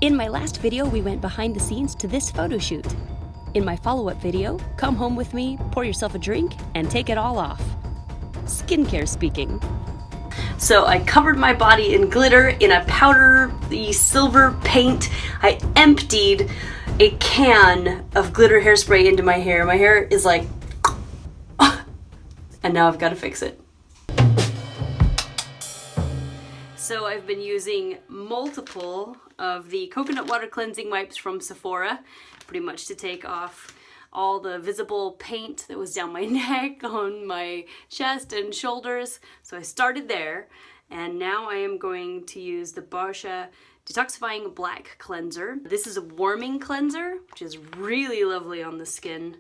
In my last video, we went behind the scenes to this photo shoot. In my follow-up video, come home with me, pour yourself a drink, and take it all off. Skincare speaking. So I covered my body in glitter in a powdery silver paint. I emptied a can of glitter hairspray into my hair. My hair is like, and now I've got to fix it. So I've been using multiple of the coconut water cleansing wipes from Sephora, pretty much to take off all the visible paint that was down my neck, on my chest and shoulders. So I started there, and now I am going to use the Boscia Detoxifying Black Cleanser. This is a warming cleanser, which is really lovely on the skin.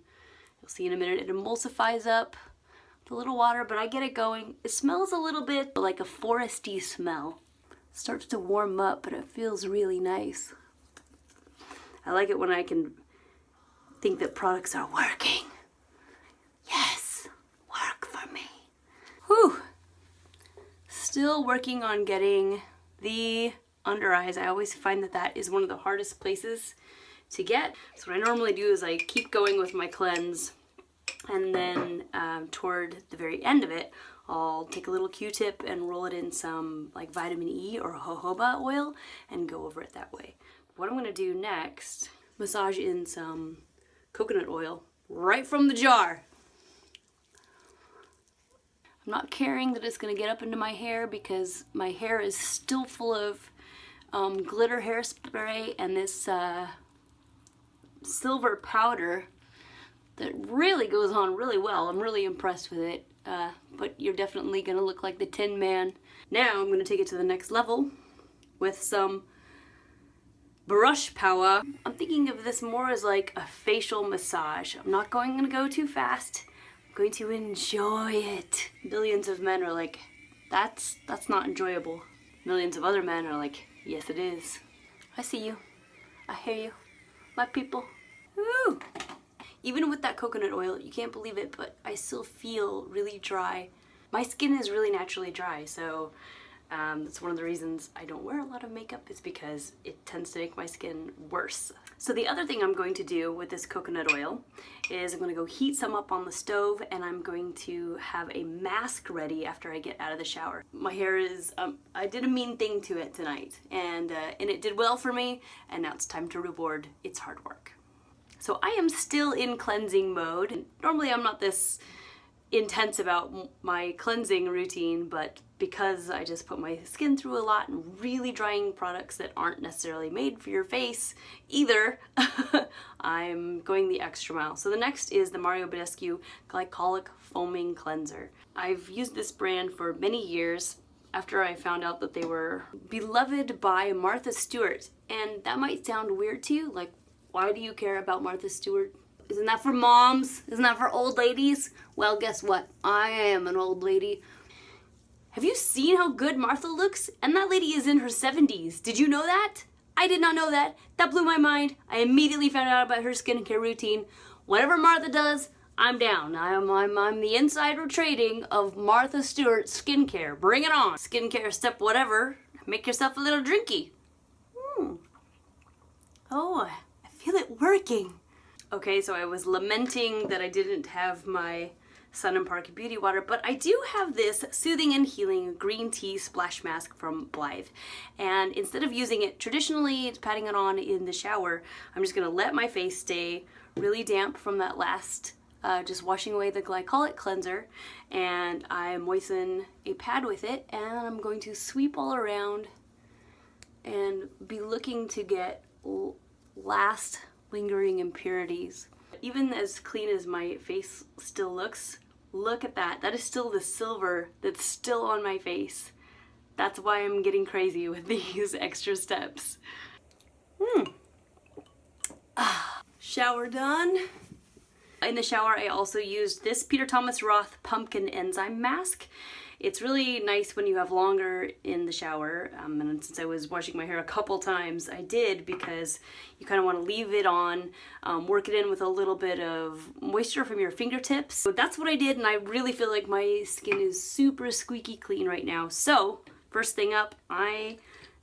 You'll see in a minute, it emulsifies up with a little water, but I get it going. It smells a little bit like a foresty smell. It starts to warm up, but it feels really nice. I like it when I can think that products are working. Yes, work for me. Whew. Still working on getting the under eyes. I always find that that is one of the hardest places to get. So what I normally do is I keep going with my cleanse, and then toward the very end of it, I'll take a little Q-tip and roll it in some like vitamin E or jojoba oil and go over it that way. What I'm gonna do next, massage in some coconut oil right from the jar. I'm not caring that it's gonna get up into my hair because my hair is still full of glitter hairspray and this silver powder that really goes on really well. I'm really impressed with it, but you're definitely gonna look like the Tin Man. Now I'm gonna take it to the next level with some brush power. I'm thinking of this more as like a facial massage. I'm not going to go too fast. I'm going to enjoy it. Billions of men are like, that's not enjoyable. Millions of other men are like, yes it is. I see you. I hear you. My people. Woo! Even with that coconut oil, you can't believe it, but I still feel really dry. My skin is really naturally dry, so that's one of the reasons I don't wear a lot of makeup, is because it tends to make my skin worse. So the other thing I'm going to do with this coconut oil is I'm going to go heat some up on the stove, and I'm going to have a mask ready after I get out of the shower. My hair is, I did a mean thing to it tonight, and it did well for me, and now it's time to reward its hard work. So I am still in cleansing mode, and normally I'm not this intense about my cleansing routine, but because I just put my skin through a lot and really drying products that aren't necessarily made for your face either, I'm going the extra mile. So the next is the Badescu Glycolic Foaming Cleanser. I've used this brand for many years after I found out that they were beloved by Martha Stewart. And that might sound weird to you, like, why do you care about Martha Stewart? Isn't that for moms? Isn't that for old ladies? Well, guess what? I am an old lady. Have you seen how good Martha looks? And that lady is in her 70s. Did you know that? I did not know that. That blew my mind. I immediately found out about her skincare routine. Whatever Martha does, I'm down. I'm the insider trading of Martha Stewart's skincare. Bring it on. Skincare step whatever. Make yourself a little drinky. Oh, I feel it working. Okay, so I was lamenting that I didn't have my Sun and Park Beauty Water, but I do have this Soothing and Healing Green Tea Splash Mask from Blithe. And instead of using it traditionally, patting it on in the shower, I'm just gonna let my face stay really damp from that last, just washing away the glycolic cleanser. And I moisten a pad with it, and I'm going to sweep all around and be looking to get last lingering impurities. Even as clean as my face still looks, look at that. That is still the silver that's still on my face. That's why I'm getting crazy with these extra steps. Shower done. In the shower, I also used this Peter Thomas Roth Pumpkin Enzyme Mask. It's really nice when you have longer in the shower, and since I was washing my hair a couple times, I did, because you kind of want to leave it on, work it in with a little bit of moisture from your fingertips. So that's what I did, and I really feel like my skin is super squeaky clean right now. So first thing up, I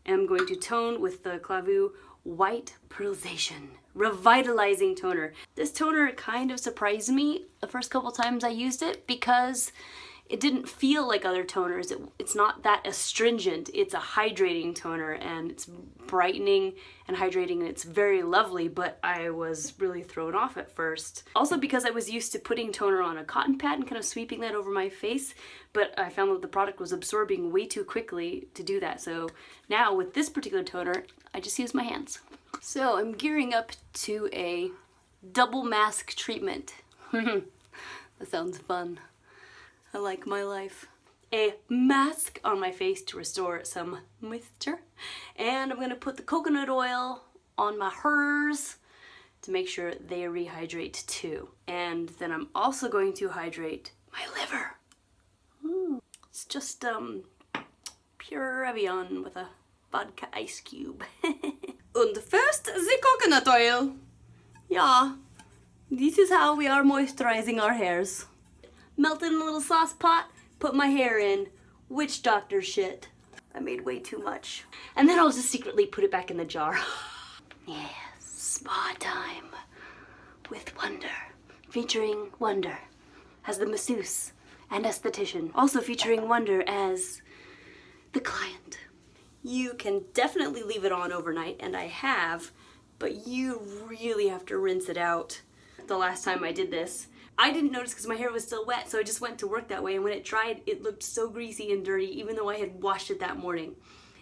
am going to tone with the Klavuu White Pearlsation Revitalizing Toner. This toner kind of surprised me the first couple times I used it because it didn't feel like other toners. It's not that astringent. It's a hydrating toner, and it's brightening and hydrating, and it's very lovely, but I was really thrown off at first. Also because I was used to putting toner on a cotton pad and kind of sweeping that over my face, but I found that the product was absorbing way too quickly to do that. So now with this particular toner, I just use my hands. So I'm gearing up to a double mask treatment. That sounds fun. I like my life. A mask on my face to restore some moisture. And I'm gonna put the coconut oil on my hairs to make sure they rehydrate too. And then I'm also going to hydrate my liver. It's just pure Evian with a vodka ice cube. And first, the coconut oil. Yeah, this is how we are moisturizing our hairs. Melt it in a little sauce pot, put my hair in. Witch doctor shit. I made way too much. And then I'll just secretly put it back in the jar. Yes, spa time with Wonder. Featuring Wonder as the masseuse and esthetician. Also featuring Wonder as the client. You can definitely leave it on overnight, and I have, but you really have to rinse it out. The last time I did this, I didn't notice because my hair was still wet, so I just went to work that way, and when it dried, it looked so greasy and dirty, even though I had washed it that morning.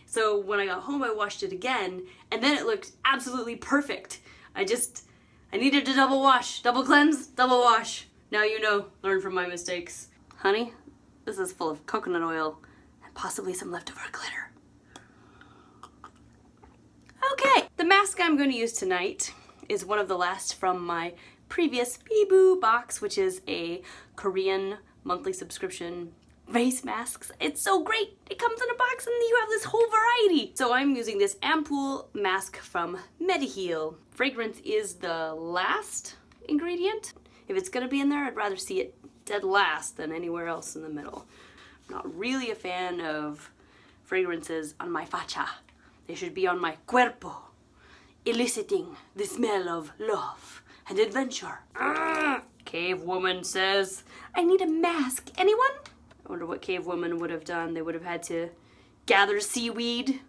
So when I got home, I washed it again, and then it looked absolutely perfect. I needed to double wash, double cleanse, double wash. Now you know, learn from my mistakes. Honey, this is full of coconut oil and possibly some leftover glitter. Okay, the mask I'm going to use tonight is one of the last from my previous Piibu box, which is a Korean monthly subscription face masks. It's so great. It comes in a box and you have this whole variety. So I'm using this Ampoule mask from Mediheal. Fragrance is the last ingredient. If it's gonna be in there, I'd rather see it dead last than anywhere else in the middle. I'm not really a fan of fragrances on my facha. They should be on my cuerpo, eliciting the smell of love and adventure. Cave woman says, I need a mask. Anyone? I wonder what cave woman would have done. They would have had to gather seaweed.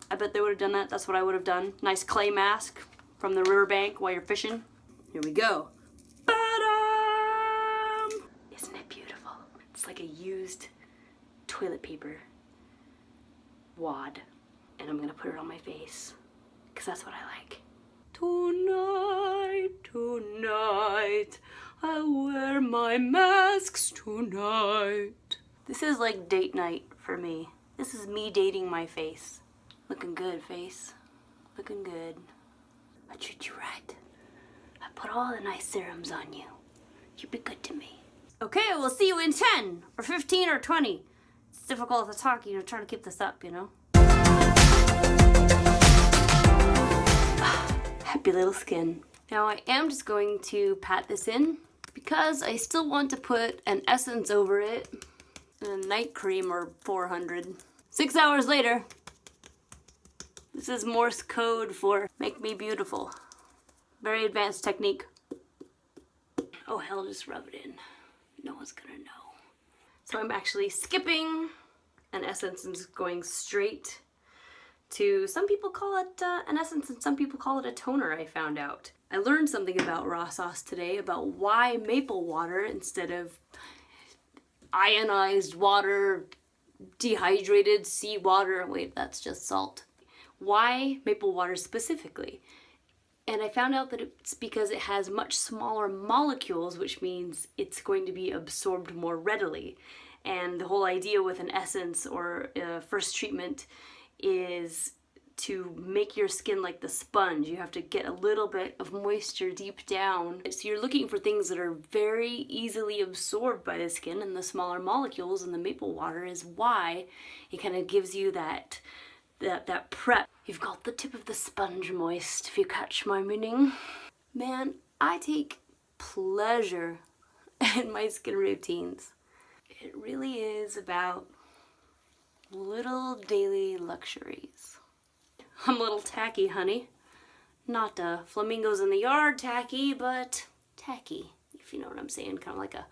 I bet they would have done that. That's what I would have done. Nice clay mask from the riverbank while you're fishing. Here we go. Ba-dum! Isn't it beautiful? It's like a used toilet paper wad. And I'm gonna put it on my face, because that's what I like. Tonight, tonight, I'll wear my masks tonight. This is like date night for me. This is me dating my face. Looking good, face. Looking good. I treat you right. I put all the nice serums on you. You be good to me. Okay, we'll see you in 10 or 15 or 20. It's difficult to talk, trying to keep this up, Happy little skin. Now I am just going to pat this in because I still want to put an essence over it. A night cream or 400. 6 hours later. This is Morse code for make me beautiful. Very advanced technique. Oh hell, just rub it in. No one's gonna know. So I'm actually skipping an essence and just going straight to, some people call it an essence and some people call it a toner, I found out. I learned something about raw sauce today about why maple water instead of ionized water, dehydrated seawater, wait, that's just salt. Why maple water specifically? And I found out that it's because it has much smaller molecules, which means it's going to be absorbed more readily. And the whole idea with an essence or a first treatment is to make your skin like the sponge. You have to get a little bit of moisture deep down. So you're looking for things that are very easily absorbed by the skin, and the smaller molecules in the maple water is why it kind of gives you that prep. You've got the tip of the sponge moist, if you catch my meaning. Man, I take pleasure in my skin routines. It really is about Little daily luxuries. I'm a little tacky, honey. Not flamingos in the yard tacky, but tacky, if you know what I'm saying. Kind of like a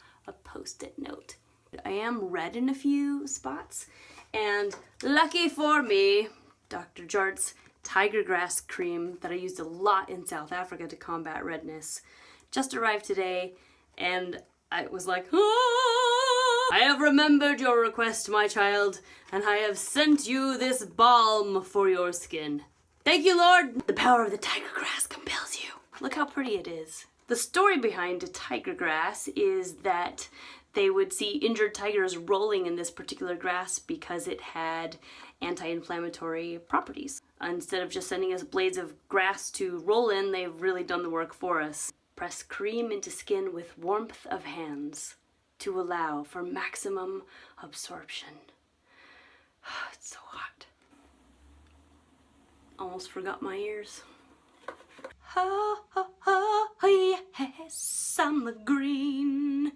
post-it note. I am red in a few spots, and lucky for me, Dr. Jart's tiger grass cream that I used a lot in South Africa to combat redness just arrived today, and I was like, ah, I have remembered your request, my child, and I have sent you this balm for your skin. Thank you, Lord. The power of the tiger grass compels you. Look how pretty it is. The story behind tiger grass is that they would see injured tigers rolling in this particular grass because it had anti-inflammatory properties. Instead of just sending us blades of grass to roll in, they've really done the work for us. Press cream into skin with warmth of hands to allow for maximum absorption. It's so hot. Almost forgot my ears. Ha ha ha, yes, I'm the green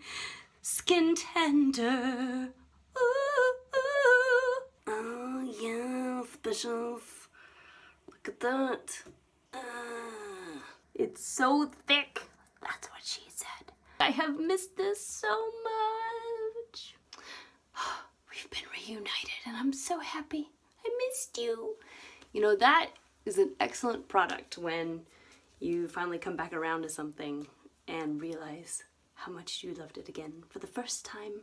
skin tender. Ooh, ooh. Oh yeah, specials. Look at that. It's so thick. That's what she said. I have missed this so much. We've been reunited and I'm so happy. I missed you. You know, that is an excellent product when you finally come back around to something and realize how much you loved it again. For the first time,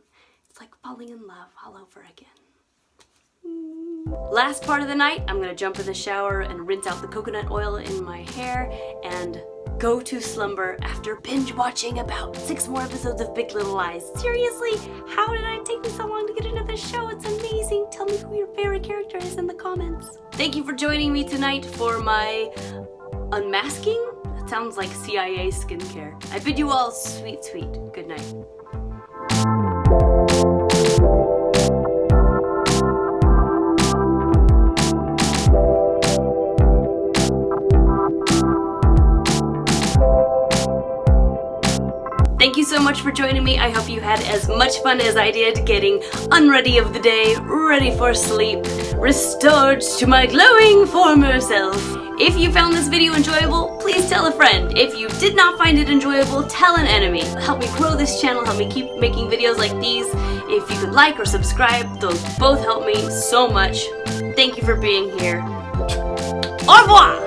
it's like falling in love all over again. Last part of the night, I'm gonna jump in the shower and rinse out the coconut oil in my hair and go to slumber after binge watching about 6 more episodes of Big Little Lies. Seriously, how did I take me so long to get into this show? It's amazing. Tell me who your favorite character is in the comments. Thank you for joining me tonight for my unmasking. That sounds like CIA skincare. I bid you all sweet, sweet good night. Thank you so much for joining me. I hope you had as much fun as I did getting unready of the day, ready for sleep, restored to my glowing former self. If you found this video enjoyable, please tell a friend. If you did not find it enjoyable, tell an enemy. Help me grow this channel, help me keep making videos like these. If you could like or subscribe, those both help me so much. Thank you for being here. Au revoir!